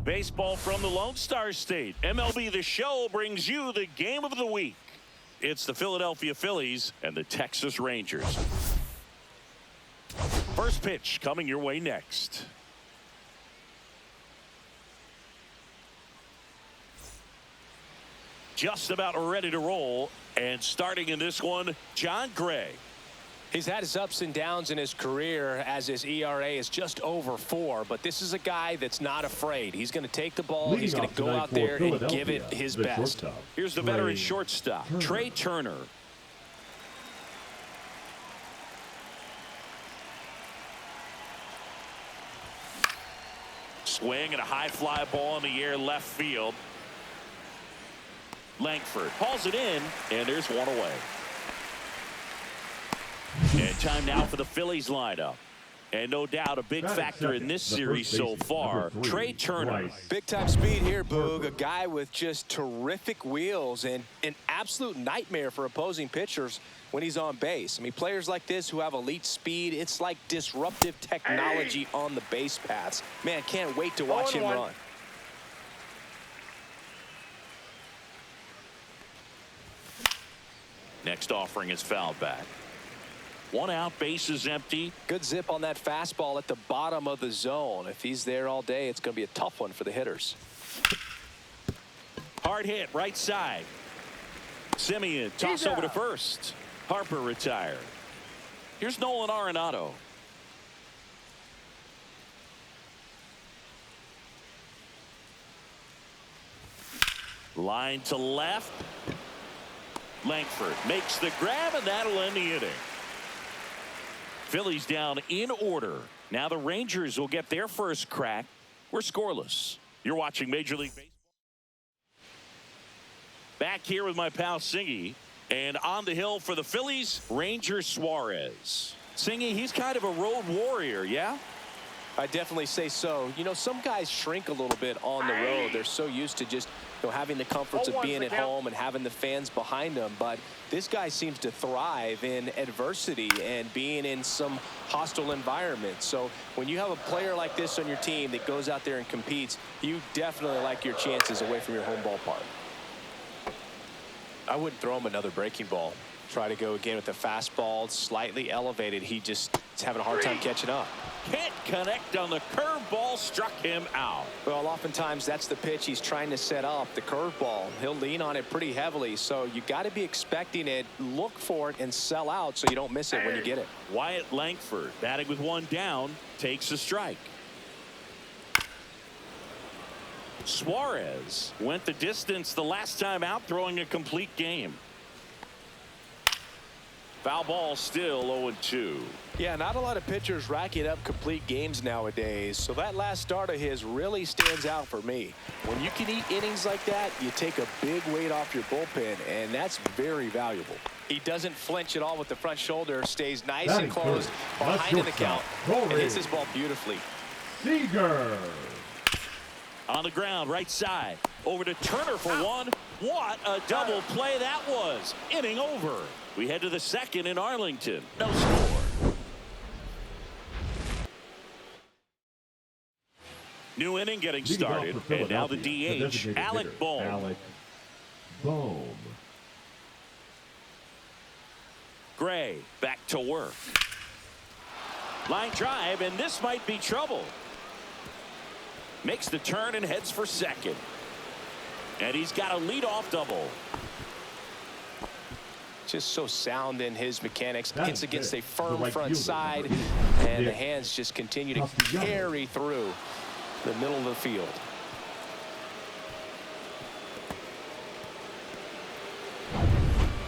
Baseball from the Lone Star State. MLB The Show brings you the game of the week. It's the Philadelphia Phillies and the Texas Rangers. First pitch coming your way next. Just about ready to roll, and starting in this one, John Gray. He's had his ups and downs in his career as his ERA is just over 4, but this is a guy that's not afraid. He's going to take the ball. He's going to go out there and give it his best. Here's the veteran shortstop, Trey Turner. Swing and a high fly ball in the air left field. Langford hauls it in, and there's one away. And time now for the Phillies lineup. And no doubt a big factor in this series so far, Trey Turner. Big time speed here, Boog. A guy with just terrific wheels and an absolute nightmare for opposing pitchers when he's on base. I mean, players like this who have elite speed, it's like disruptive technology on the base paths. Man, can't wait to watch him run. Next offering is fouled back. One out, base is empty. Good zip on that fastball at the bottom of the zone. If he's there all day, it's going to be a tough one for the hitters. Hard hit, right side. Simeon, toss over to first. Harper retired. Here's Nolan Arenado. Line to left. Langford makes the grab, and that'll end the inning. Phillies down in order. Now the Rangers will get their first crack. We're scoreless. You're watching Major League Baseball. Back here with my pal Singy. And on the hill for the Phillies, Ranger Suarez. Singy, he's kind of a road warrior, yeah? I definitely say so. You know, some guys shrink a little bit on the road. They're so used to just having the comforts of being at home and having the fans behind them. But this guy seems to thrive in adversity and being in some hostile environment. So when you have a player like this on your team that goes out there and competes, you definitely like your chances away from your home ballpark. I wouldn't throw him another breaking ball. Try to go again with the fastball, slightly elevated. He just is having a hard time catching up. Can't connect on the curveball, struck him out. Well, oftentimes that's the pitch he's trying to set up, the curveball. He'll lean on it pretty heavily, so you got to be expecting it, look for it, and sell out so you don't miss it when you get it. Wyatt Langford, batting with one down, takes a strike. Suarez went the distance the last time out, throwing a complete game. Foul ball, still 0-2. Yeah, not a lot of pitchers racking up complete games nowadays, so that last start of his really stands out for me. When you can eat innings like that, you take a big weight off your bullpen, and that's very valuable. He doesn't flinch at all with the front shoulder, stays nice and closed behind in the count, and hits this ball beautifully. Seager. On the ground, right side. Over to Turner for one. What a double play that was. Inning over. We head to the second in Arlington. No score. New inning getting started. And now the DH, Alec Bohm. Gray back to work. Line drive, and this might be trouble. Makes the turn and heads for second. And he's got a leadoff double. Just so sound in his mechanics. Hits against a firm front side, and the hands just continue to carry through the middle of the field.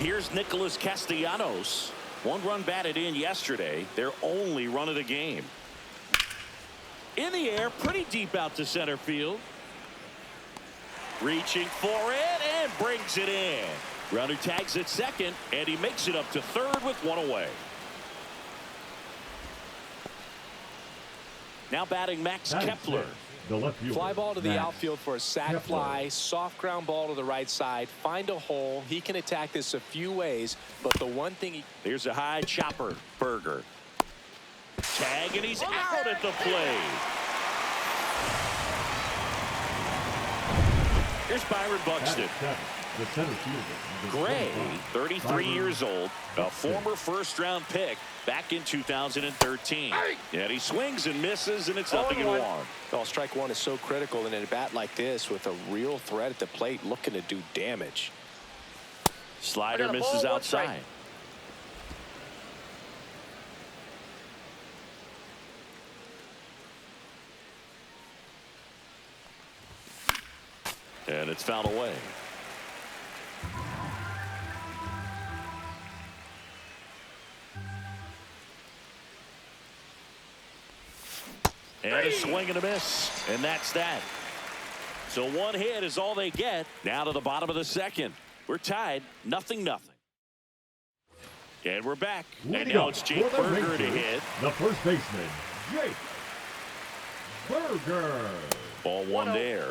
Here's Nicholas Castellanos. One run batted in yesterday. Their only run of the game. In the air, pretty deep out to center field. Reaching for it and brings it in. Runner tags at second, and he makes it up to third with one away. Now batting Max Kepler. Fly ball to the outfield for a sac fly. Soft ground ball to the right side. Find a hole. He can attack this a few ways, but the one thing Here's a high chopper. Berger. Tag, and he's out at the plate. Here's Byron Buxton. The center fielder. Gray, 33 years old, a former first-round pick back in 2013. And he swings and misses, and it's nothing in one. Well, strike one is so critical in a bat like this with a real threat at the plate looking to do damage. Slider misses outside. And it's fouled away. And a swing and a miss. And that's that. So one hit is all they get. Now to the bottom of the second. We're tied, 0-0. And we're back. And now it's Jake Berger to hit. The first baseman, Jake Berger. Ball one there.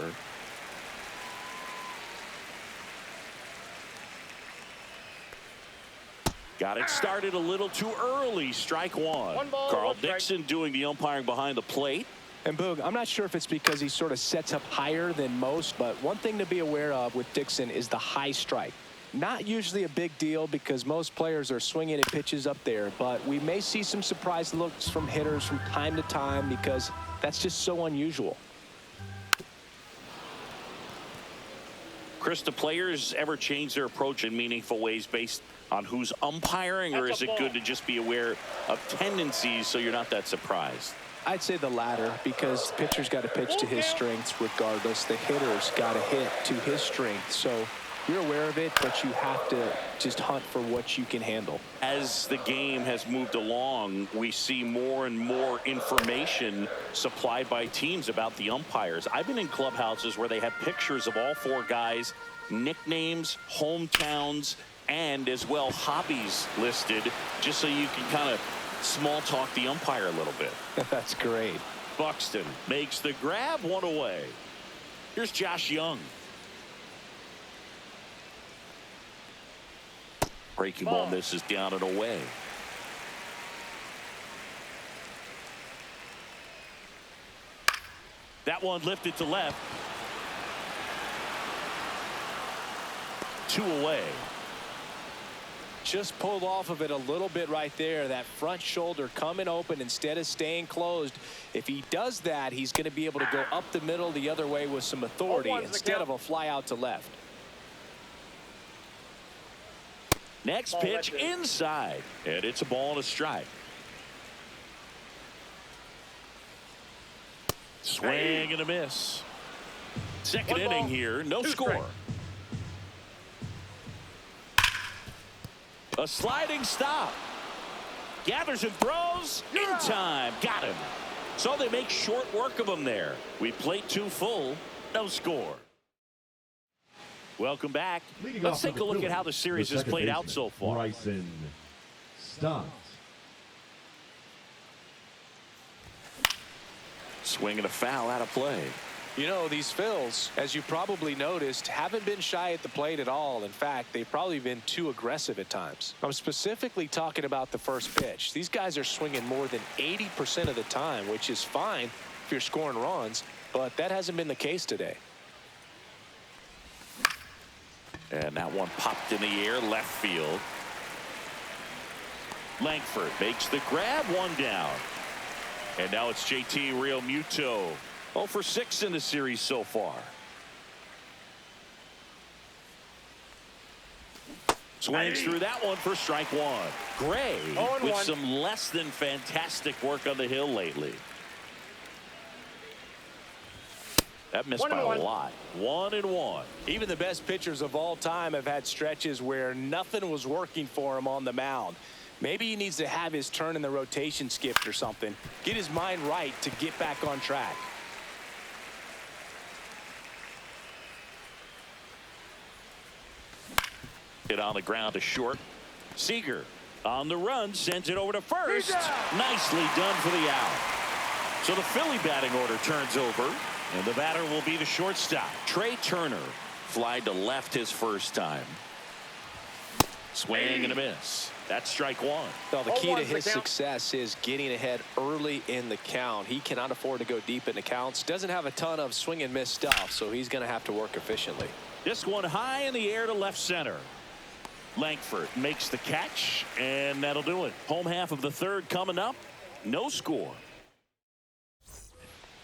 Got it started a little too early. Strike one. Carl Dixon doing the umpiring behind the plate. And Boog, I'm not sure if it's because he sort of sets up higher than most, but one thing to be aware of with Dixon is the high strike. Not usually a big deal because most players are swinging at pitches up there, but we may see some surprise looks from hitters from time to time because that's just so unusual. Chris, do players ever change their approach in meaningful ways based on who's umpiring, or is it good to just be aware of tendencies so you're not that surprised? I'd say the latter, because the pitcher's got to pitch to his strengths regardless. The hitter's got to hit to his strength. So you're aware of it, but you have to just hunt for what you can handle. As the game has moved along, we see more and more information supplied by teams about the umpires. I've been in clubhouses where they have pictures of all four guys, nicknames, hometowns, and as well hobbies listed, just so you can kind of small talk the umpire a little bit. That's great. Buxton makes the grab, one away. Here's Josh Young. Breaking ball misses down and away. That one lifted to left. 2 away. Just pulled off of it a little bit right there. That front shoulder coming open instead of staying closed. If he does that, he's going to be able to go up the middle the other way with some authority instead of a fly out to left. Next pitch inside, and it's a ball and a strike. Swing and a miss. Second inning here, no score. A sliding stop. Gathers and throws in time. Got him. So they make short work of him there. We played 2 full, no score. Welcome back. Let's take a look at how the series has played out so far. Bryson Stott. Swing and a foul out of play. You know, these Phils, as you probably noticed, haven't been shy at the plate at all. In fact, they've probably been too aggressive at times. I'm specifically talking about the first pitch. These guys are swinging more than 80% of the time, which is fine if you're scoring runs, but that hasn't been the case today. And that one popped in the air, left field. Langford makes the grab, one down. And now it's JT Realmuto. 0 for 6 in the series so far. Swings through that one for strike one. Gray with some less than fantastic work on the hill lately. That missed by a lot. 1-1. Even the best pitchers of all time have had stretches where nothing was working for him on the mound. Maybe he needs to have his turn in the rotation skipped or something. Get his mind right to get back on track. Hit on the ground to short. Seager on the run, sends it over to first. Nicely done for the out. So the Philly batting order turns over, and the batter will be the shortstop. Trey Turner flied to left his first time. Swing and a miss. That's strike one. Well, the key to his success is getting ahead early in the count. He cannot afford to go deep in the counts. Doesn't have a ton of swing and miss stuff, so he's going to have to work efficiently. This one high in the air to left center. Langford makes the catch, and that'll do it. Home half of the third coming up. No score.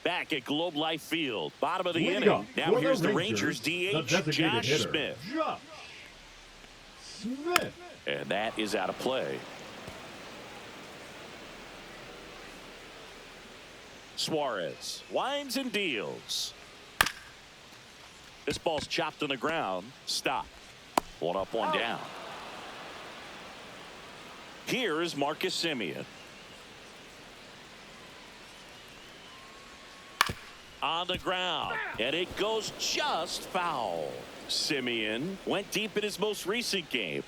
Back at Globe Life Field. Bottom of the inning. Now here's the Rangers DH, Josh Smith. And that is out of play. Suarez winds and deals. This ball's chopped on the ground. Stop. One up, one down. Here is Marcus Semien. On the ground, and it goes just foul. Semien went deep in his most recent game.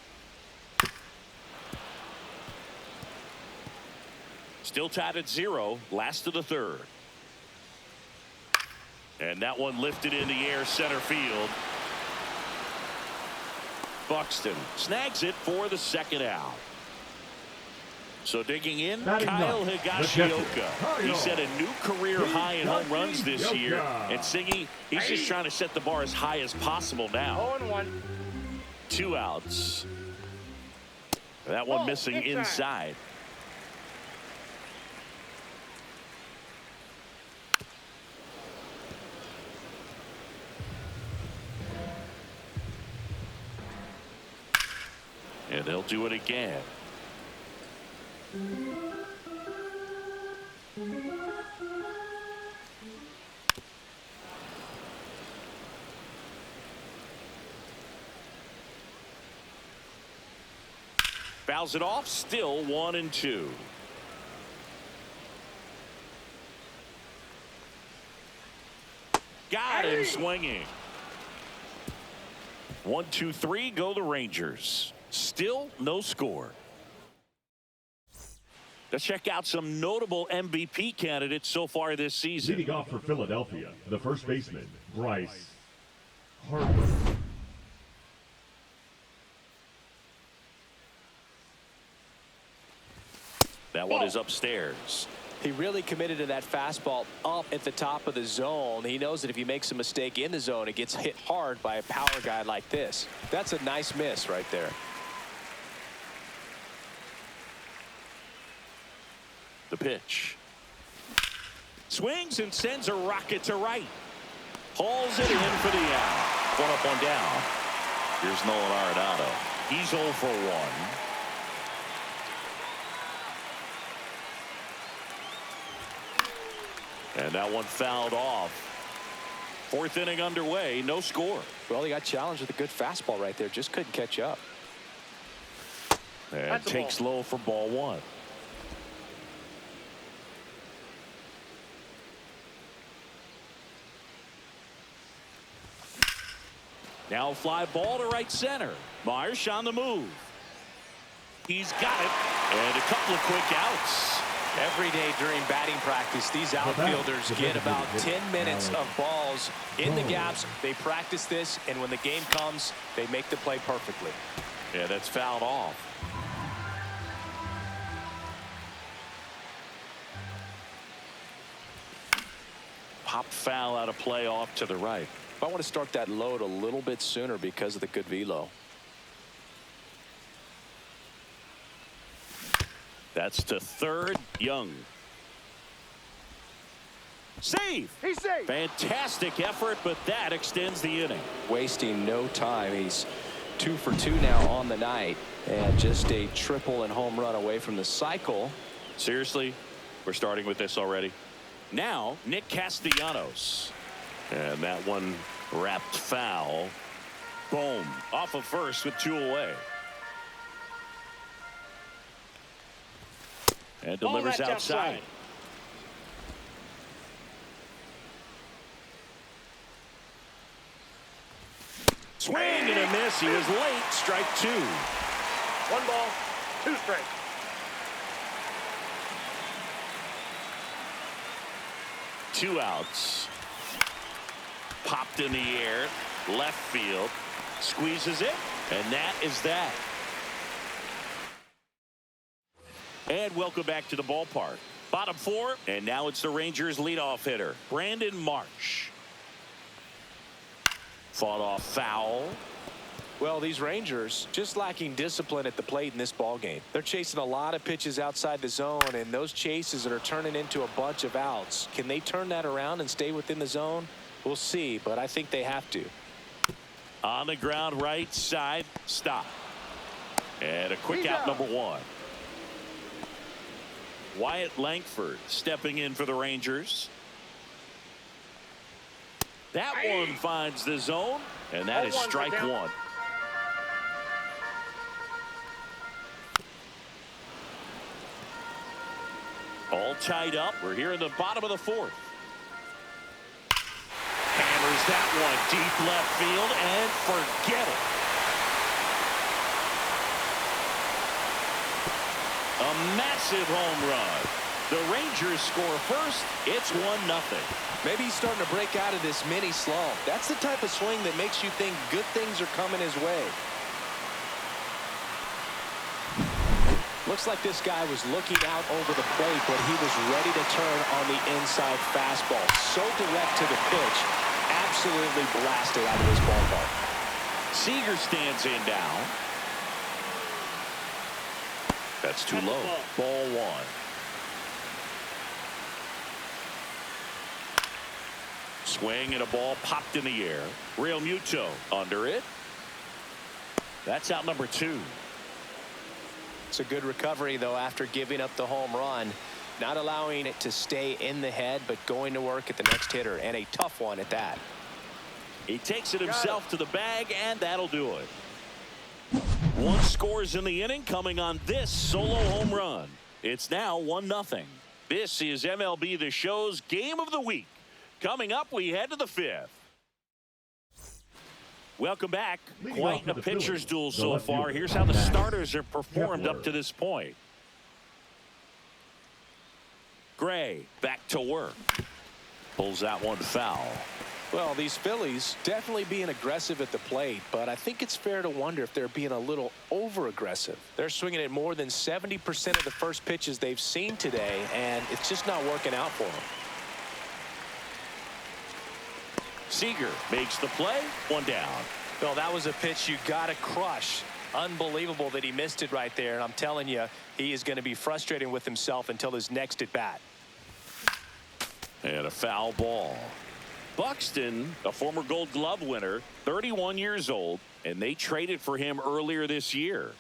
Still tied at 0, last of the third. And that one lifted in the air, center field. Buxton snags it for the second out. So digging in, Kyle Higashioka. He set a new career high in home runs this year. And Siggy, he's just trying to set the bar as high as possible now. 0-1. 2 outs. That one missing inside. And they'll do it again. Fouls it off, still 1-2. Got him swinging. 1, 2, 3 go the Rangers. Still no score. Let's check out some notable MVP candidates so far this season. Leading off for Philadelphia, the first baseman, Bryce Harper. That one is upstairs. He really committed to that fastball up at the top of the zone. He knows that if he makes a mistake in the zone, it gets hit hard by a power guy like this. That's a nice miss right there. The pitch. Swings and sends a rocket to right. Hauls it in for the out. 1 up, 1 down. Here's Nolan Arenado. He's 0 for 1. And that one fouled off. 4th inning underway, no score. Well, he got challenged with a good fastball right there. Just couldn't catch up. And takes low for ball 1. Now a fly ball to right center. Marsh on the move. He's got it. And a couple of quick outs. Every day during batting practice, these outfielders get about 10 minutes of balls in the gaps. They practice this, and when the game comes, they make the play perfectly. Yeah, that's fouled off. Pop foul out of play off to the right. I want to start that load a little bit sooner because of the good velo. That's to third. Young. Save. He's safe. Fantastic effort, but that extends the inning. Wasting no time. He's 2 for 2 now on the night, and just a triple and home run away from the cycle. Seriously, we're starting with this already. Now Nick Castellanos, and that one wrapped foul. Boom, off of first with 2 away. And delivers outside. Swing and a miss. He was late. Strike 2. 1 ball, 2 strikes. Two outs. Popped in the air. Left field. Squeezes it. And that is that. And welcome back to the ballpark. Bottom four, and now it's the Rangers leadoff hitter, Brandon Marsh. Fought off foul. Well, these Rangers just lacking discipline at the plate in this ball game. They're chasing a lot of pitches outside the zone, and those chases that are turning into a bunch of outs. Can they turn that around and stay within the zone? We'll see, but I think they have to. On the ground, right side, stop. And a quick out, number one. Wyatt Langford stepping in for the Rangers. That one finds the zone, and that is strike one. All tied up. We're here in the bottom of the fourth. Hammers that one deep left field, and forget it. A massive home run. The Rangers score first. It's 1-0. Maybe he's starting to break out of this mini slump. That's the type of swing that makes you think good things are coming his way. Looks like this guy was looking out over the plate, but he was ready to turn on the inside fastball. So direct to the pitch. Absolutely blasted out of this ballpark. Seager stands in down. That's too low. Ball one. Swing and a ball popped in the air. Real Muto under it. That's out number two. It's a good recovery, though, after giving up the home run. Not allowing it to stay in the head, but going to work at the next hitter, and a tough one at that. He takes it himself to the bag, and that'll do it. One scores in the inning, coming on this solo home run. It's now 1-0. This is MLB The Show's Game of the Week. Coming up, we head to the fifth. Welcome back. Quite a pitcher's duel so far. Here's how the starters have performed up to this point. Gray back to work. Pulls that one foul. Well, these Phillies definitely being aggressive at the plate, but I think it's fair to wonder if they're being a little over-aggressive. They're swinging at more than 70% of the first pitches they've seen today, and it's just not working out for them. Seager makes the play. One down. Well, that was a pitch you got to crush. Unbelievable that he missed it right there, and I'm telling you, he is going to be frustrated with himself until his next at bat. And a foul ball. Buxton, a former Gold Glove winner, 31 years old, and they traded for him earlier this year.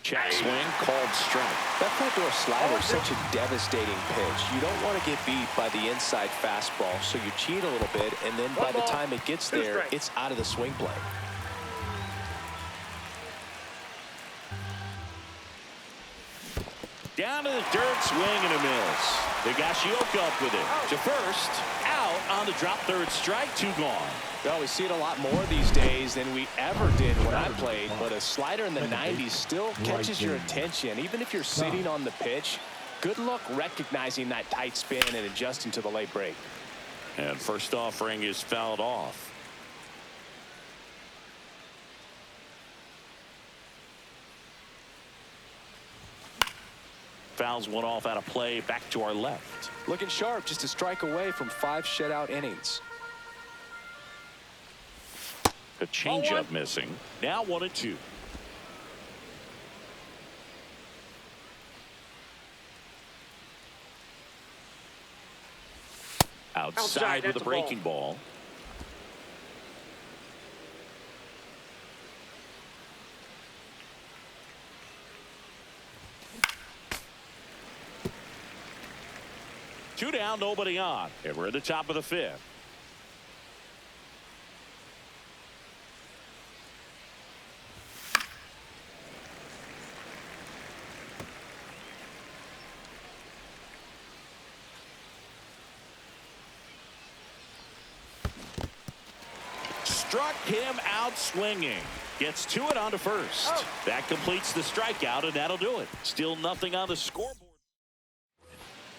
Check swing, called strike. That front door slider is such a devastating pitch. You don't want to get beat by the inside fastball, so you cheat a little bit, and then by the time it gets there, it's out of the swing plane. Down to the dirt, swing and a miss. Higashioka up with it. To first, out on the drop, third strike, two gone. Well, we see it a lot more these days than we ever did when I played, but a slider in the 90s still catches your attention. Even if you're sitting on the pitch, good luck recognizing that tight spin and adjusting to the late break. And first offering is fouled off. Fouls one off out of play, back to our left. Looking sharp, just a strike away from 5 shutout innings. A changeup missing. Now 1-2. Outside with a breaking ball. Two down, nobody on. And we're at the top of the fifth. Struck him out swinging. Gets to it onto first. That completes the strikeout, and that'll do it. Still nothing on the scoreboard.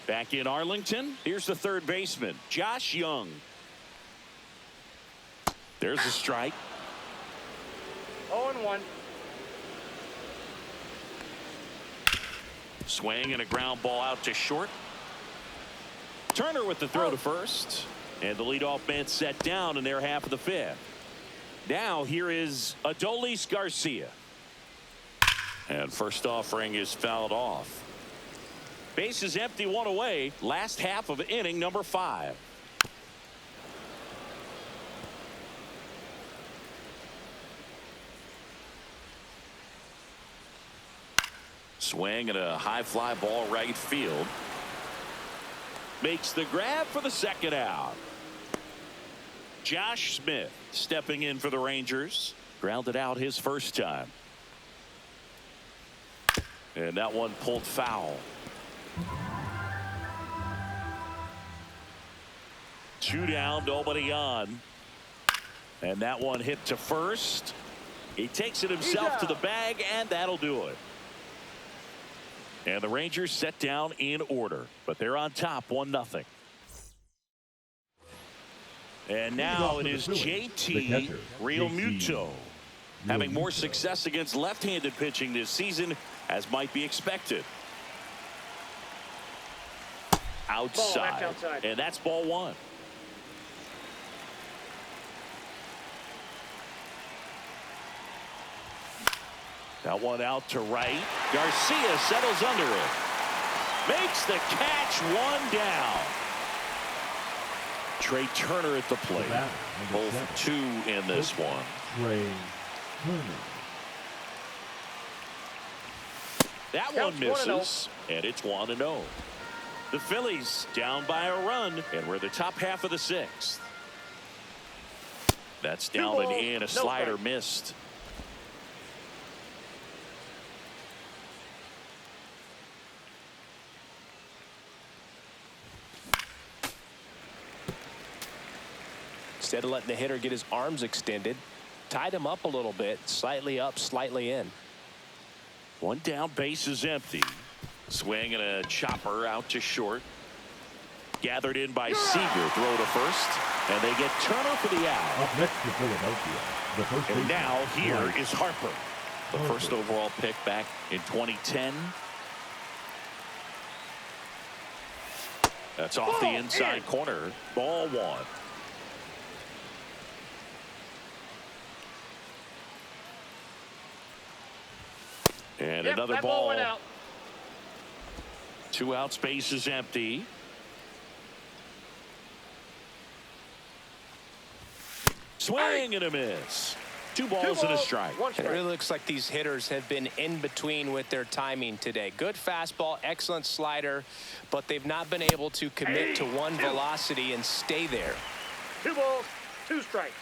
Back in Arlington, here's the third baseman, Josh Young. There's a strike. 0-1. Swing and a ground ball out to short. Turner with the throw to first. And the leadoff man set down in their half of the fifth. Now here is Adolis Garcia. And first offering is fouled off. Base is empty, one away. Last half of inning number 5. Swing and a high fly ball right field. Makes the grab for the second out. Josh Smith stepping in for the Rangers. Grounded out his first time. And that one pulled foul. 2 down, nobody on. And that one hit to first. He takes it himself to the bag, and that'll do it. And the Rangers set down in order, but they're on top 1-0. And now it is JT Realmuto having more success against left-handed pitching this season, as might be expected. Outside, and that's ball 1. That one out to right. Garcia settles under it. Makes the catch, 1 down. Trey Turner at the plate. Both 2 in this one. Trey Turner. That one misses, and it's 1-0. The Phillies down by a run, and we're the top half of the 6th. That's down and in. A slider missed. Instead of letting the hitter get his arms extended, tied him up a little bit, slightly up, slightly in. 1 down, base is empty. Swing and a chopper out to short. Gathered in by Seager, throw to first, and they get Turner for the out. Up next to Philadelphia, the first And baseman, now here Bryce is Harper, the first overall pick back in 2010. That's off the inside corner. Ball 1. And another ball. Went out. 2 outs, base is empty. Swing and a miss. 2 balls and a strike. It really looks like these hitters have been in between with their timing today. Good fastball, excellent slider, but they've not been able to commit to one velocity and stay there. 2 balls, 2 strikes.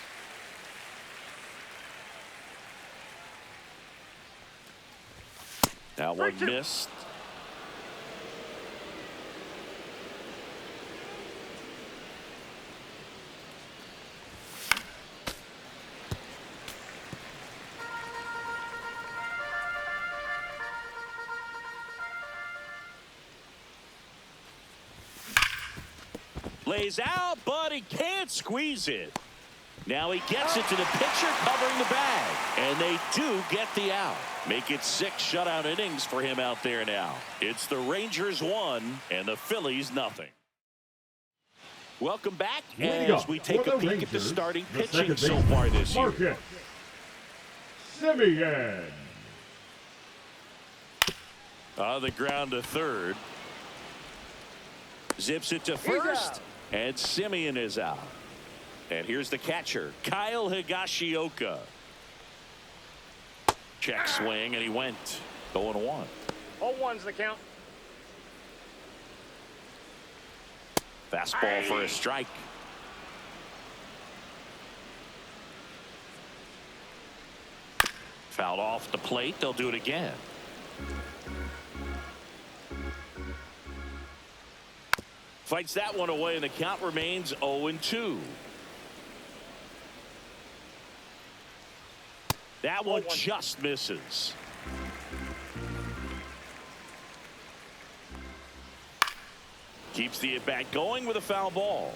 That one missed. Lays out, but he can't squeeze it. Now he gets it to the pitcher covering the bag. And they do get the out. Make it 6 shutout innings for him out there now. It's the Rangers 1 and the Phillies nothing. Welcome back as we take a peek at the starting pitching so far this year. Marcus Semien. On the ground to third. Zips it to first. And Semien is out. And here's the catcher, Kyle Higashioka. Check swing, and he went 0-1. 0-1's the count. Fastball for a strike. Fouled off the plate. They'll do it again. Fights that one away, and the count remains 0-2. That one just misses. Keeps the at-bat going with a foul ball.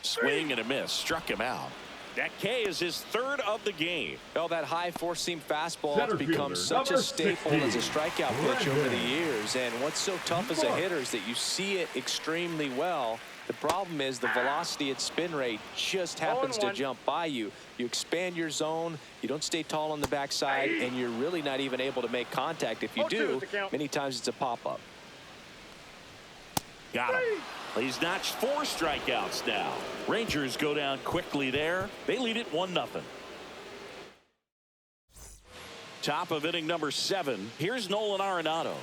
Swing and a miss. Struck him out. That K is his third of the game. Well, that high four-seam fastball has Center become fielder, such a number staple 16, as a strikeout pitch over the Brandon. years. And what's so tough as a hitter is that you see it extremely well. The problem is the velocity and spin rate just happens to 0-1. jump by you. You expand your zone, you don't stay tall on the backside, and you're really not even able to make contact. If you 0-2 is do, the count. many times it's a pop-up. Got him. He's notched 4 strikeouts now. Rangers go down quickly there. They lead it 1-0. Top of inning number 7. Here's Nolan Arenado.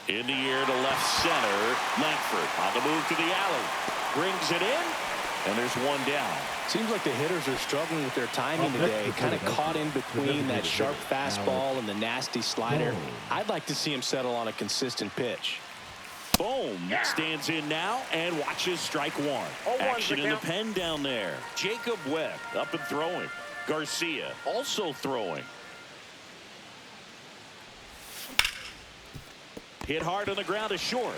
In the air to left center. Langford on the move to the alley. Brings it in. And there's one down. Seems like the hitters are struggling with their timing today. Kind of caught in between that sharp fastball and the nasty slider. I'd like to see him settle on a consistent pitch. Boom stands in now and watches strike one. Action in the pen down there. Jacob Webb up and throwing. Garcia also throwing. Hit hard on the ground to short.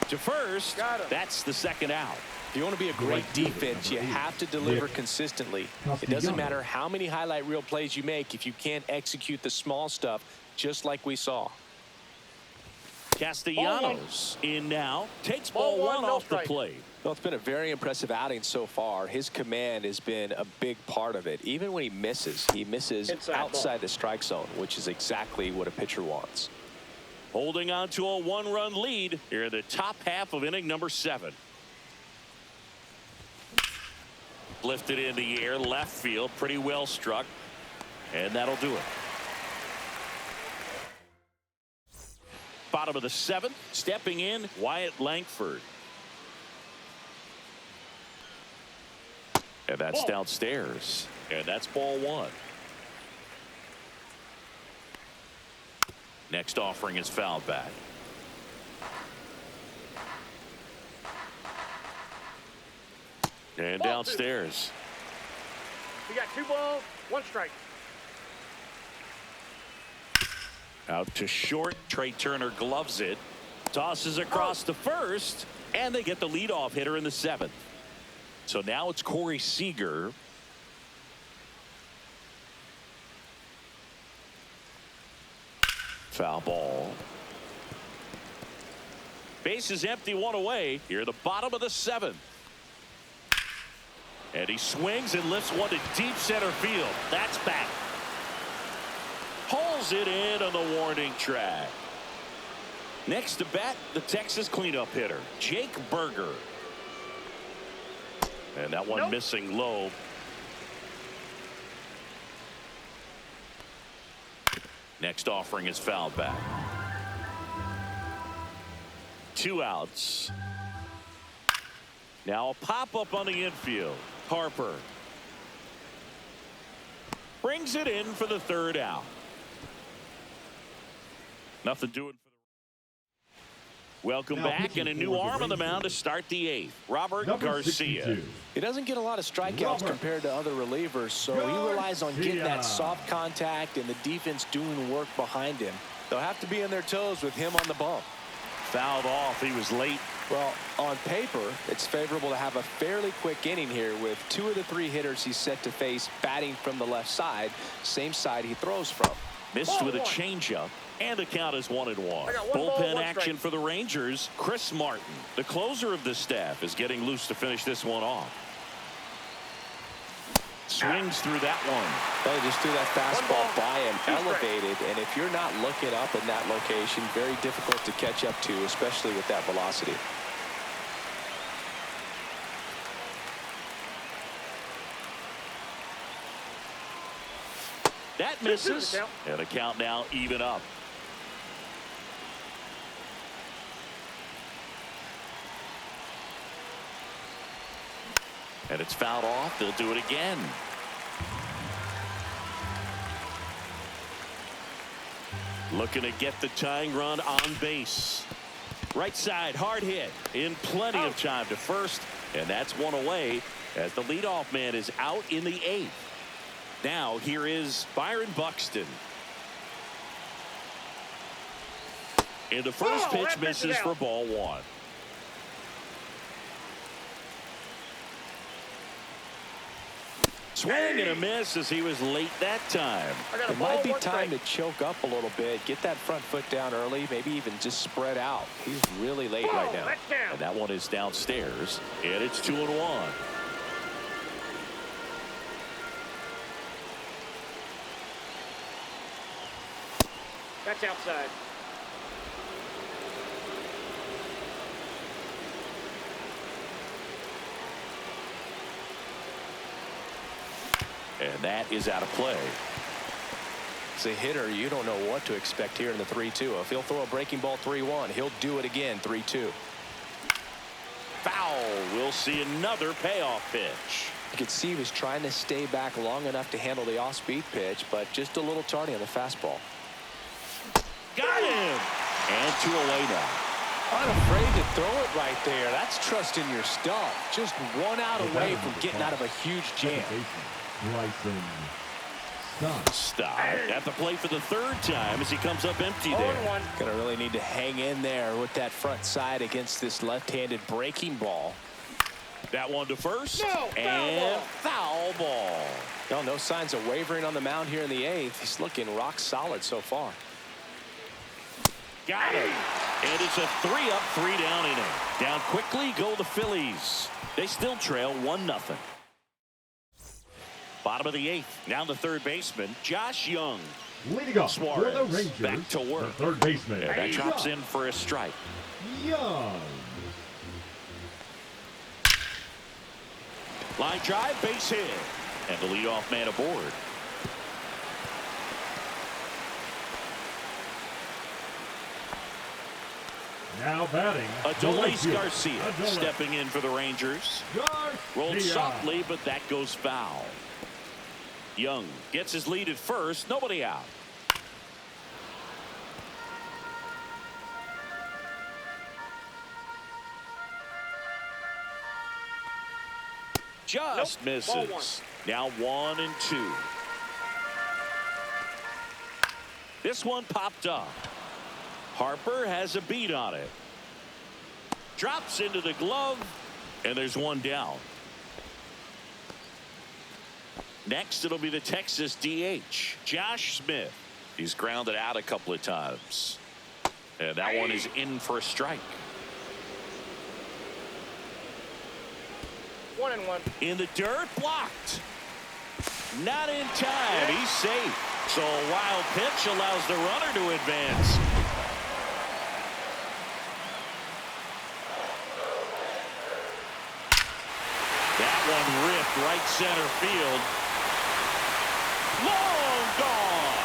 To first. That's the second out. If you want to be a great defense, you have to deliver consistently. It doesn't matter how many highlight reel plays you make if you can't execute the small stuff, just like we saw. Castellanos in now. Takes ball one off the plate. Well, it's been a very impressive outing so far. His command has been a big part of it. Even when he misses outside the strike zone, which is exactly what a pitcher wants. Holding on to a 1-run lead here in the top half of inning number 7. Lifted in the air, left field, pretty well struck, and that'll do it. Bottom of the 7th, stepping in, Wyatt Langford. And that's downstairs, and that's ball 1. Next offering is fouled back. And downstairs. You got 2 balls, 1 strike. Out to short. Trey Turner gloves it. Tosses across to first. And they get the leadoff hitter in the 7th. So now it's Corey Seager. Foul ball. Base is empty, 1 away. Here at the bottom of the 7th. And he swings and lifts one to deep center field. That's back. Hauls it in on the warning track. Next to bat, the Texas cleanup hitter, Jake Berger. And that one missing low. Next offering is fouled back. 2 outs. Now a pop-up on the infield. Harper brings it in for the 3rd out. Nothing doing for the. Welcome back, and a new arm on the mound to start the 8th. Robert Garcia. 62. He doesn't get a lot of strikeouts compared to other relievers, so he relies on getting that soft contact and the defense doing the work behind him. They'll have to be on their toes with him on the bump. Fouled off. He was late. Well, on paper, it's favorable to have a fairly quick inning here with 2 of the 3 hitters he's set to face batting from the left side, same side he throws from. Missed with a changeup, and the count is 1-1. Bullpen action for the Rangers. Chris Martin, the closer of the staff, is getting loose to finish this one off. Swings through that one. Well, just threw that fastball by him, elevated, and if you're not looking up in that location, very difficult to catch up to, especially with that velocity. That misses, and the count now even up. And it's fouled off. They'll do it again. Looking to get the tying run on base. Right side, hard hit. In plenty of time to first. And that's 1 away as the leadoff man is out in the 8th. Now here is Byron Buxton. And the first Oh, pitch that misses misses for out. ball one. Swing and a miss as he was late that time. I got a It ball, might be one time strike. to choke up a little bit, get that front foot down early, maybe even just spread out. He's really late right now. That's down. And that one is downstairs. And it's 2-1. That's outside. And that is out of play. As a hitter, you don't know what to expect here in the 3-2. If he'll throw a breaking ball 3-1, he'll do it again 3-2. Foul. We'll see another payoff pitch. You could see he was trying to stay back long enough to handle the off-speed pitch, but just a little tardy on the fastball. Got him. And 2 away now. Unafraid to throw it right there. That's trusting your stuff. Just one out away from getting out of a huge jam. Stop. At the plate for the third time as he comes up empty there. 0-1. Gonna really need to hang in there with that front side against this left-handed breaking ball. That one to first. No, foul and ball. foul ball. No signs of wavering on the mound here in the 8th. He's looking rock solid so far. Got him. And it's a 3-up, 3-down inning. Down quickly go the Phillies. They still trail 1-0. Bottom of the 8th. Now the third baseman, Josh Young. Leading off for the Suarez Rangers, back to work. the third baseman. And that drops in for a strike. Young. Line drive, base hit. And the leadoff man aboard. Now batting, Adolis Garcia. Garcia stepping in for the Rangers. Rolled softly, but that goes foul. Young gets his lead at first. Nobody out. Just Nope. Ball misses. Now 1-2. This one popped up. Harper has a beat on it. Drops into the glove, and there's one down. Next, it'll be the Texas DH, Josh Smith. He's grounded out a couple of times. And that one is in for a strike. 1-1. In the dirt, blocked. Not in time. He's safe. So a wild pitch allows the runner to advance. That one ripped right center field. Long gone.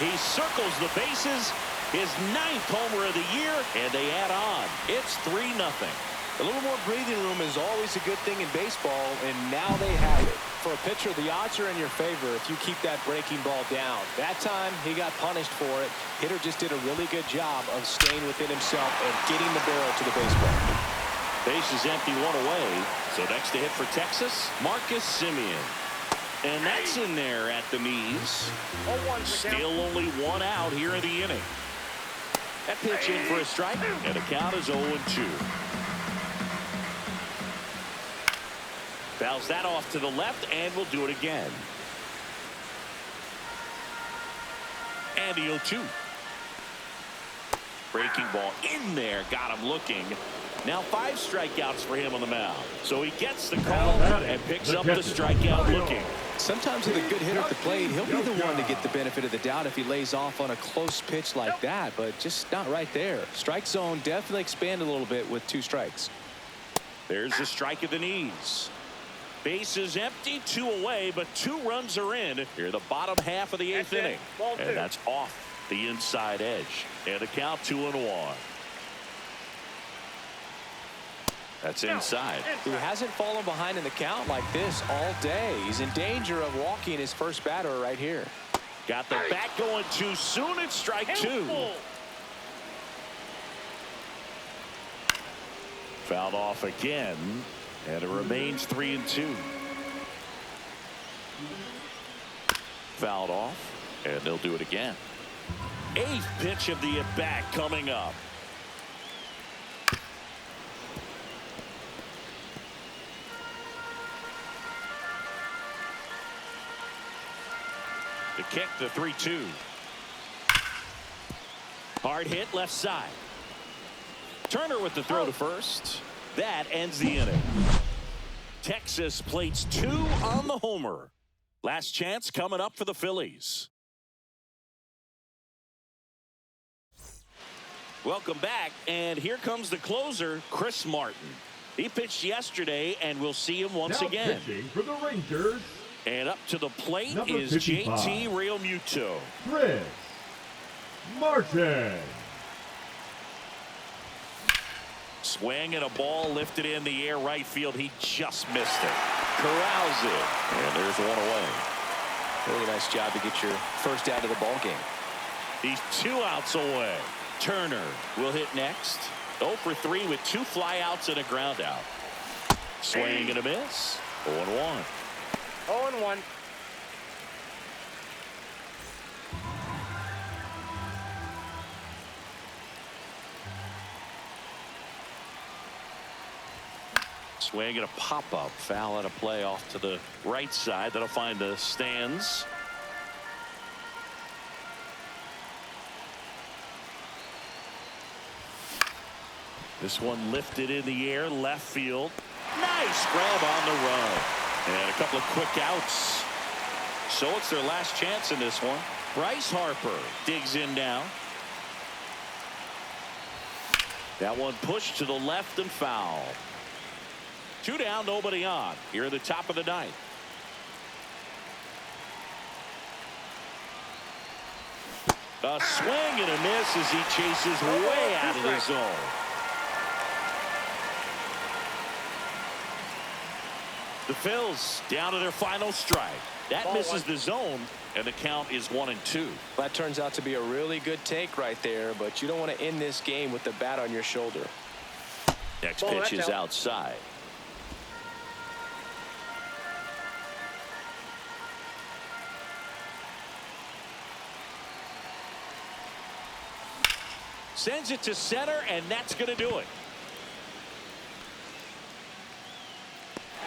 He circles the bases. His 9th homer of the year, and they add on. It's 3-0. A little more breathing room is always a good thing in baseball, and now they have it. For a pitcher, the odds are in your favor if you keep that breaking ball down. That time, he got punished for it. Hitter just did a really good job of staying within himself and getting the barrel to the baseball. Base is empty, 1 away. So next to hit for Texas, Marcus Semien. And that's in there at the knees. 0-1. Still only 1 out here in the inning. That pitch in for a strike, and the count is 0-2. Fouls that off to the left, and will do it again. And the 0-2. Breaking ball in there, got him looking. Now 5 strikeouts for him on the mound. So he gets the call and picks up the strikeout looking. Sometimes with a good hitter at the plate, he'll be the one to get the benefit of the doubt if he lays off on a close pitch like that, but just not right there. Strike zone definitely expanded a little bit with 2 strikes. There's the strike at the knees. Base is empty, 2 away, but 2 runs are in here, the bottom half of the 8th inning. Ball 2. And that's off the inside edge. And the count 2-1. That's inside. He hasn't fallen behind in the count like this all day. He's in danger of walking his first batter right here. Got the bat going too soon. It's strike 2. Fouled off again, and it remains 3-2. Fouled off, and they'll do it again. Eighth pitch of the at-bat coming up. The kick, the 3-2. Hard hit left side. Turner with the throw to first. That ends the inning. Texas plates 2 on the homer. Last chance coming up for the Phillies. Welcome back, and here comes the closer, Chris Martin. He pitched yesterday, and we'll see him once Now again. pitching for the Rangers. And up to the plate Number is 55. JT Realmuto. Chris Martin. Swing and a ball lifted in the air right field. He just missed it. Corrals it. And there's one away. Really nice job to get your first out of the ball game. He's 2 outs away. Turner will hit next. 0 for 3 with 2 flyouts and a ground out. Swing and a miss. 0-1. 0-1. Swing and a pop-up. Foul out of play off to the right side. That'll find the stands. This one lifted in the air, left field. Nice grab on the run. And a couple of quick outs. So it's their last chance in this one. Bryce Harper digs in now. That one pushed to the left and foul. 2 down, nobody on. Here at the top of the 9th. A swing and a miss as he chases way out of the zone. The Phils down to their final strike. That misses the zone, and the count is 1-2. That turns out to be a really good take right there, but you don't want to end this game with the bat on your shoulder. Next pitch is outside. Sends it to center, and that's going to do it.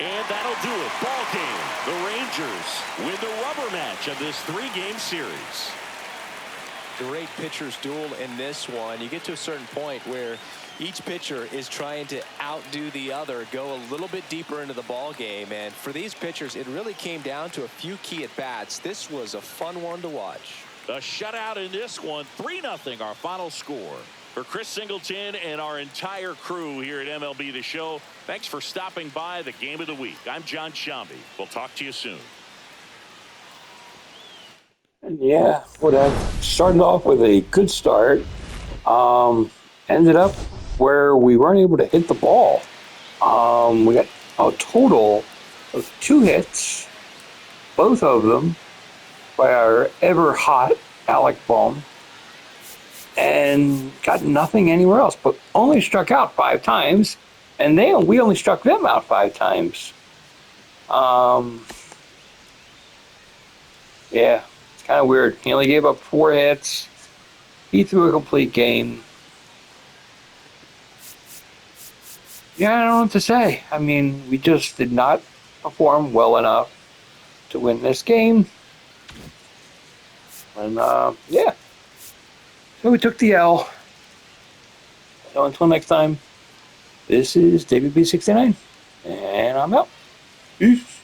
And that'll do it. Ball game. The Rangers win the rubber match of this 3-game series. Great pitchers duel in this one. You get to a certain point where each pitcher is trying to outdo the other, go a little bit deeper into the ball game. And for these pitchers, it really came down to a few key at-bats. This was a fun one to watch. A shutout in this one. 3-0 our final score. For Chris Singleton and our entire crew here at MLB The Show, thanks for stopping by the Game of the Week. I'm John Shambi. We'll talk to you soon. Yeah, well, started off with a good start. Ended up where we weren't able to hit the ball. We got a total of 2 hits, both of them by our ever-hot Alec Bohm, and got nothing anywhere else, but only struck out 5 times, and we only struck them out 5 times. Yeah, it's kind of weird. He only gave up 4 hits. He threw a complete game. Yeah, I don't know what to say. I mean, we just did not perform well enough to win this game. And, yeah. So we took the L. So until next time, this is David B69, and I'm out. Peace.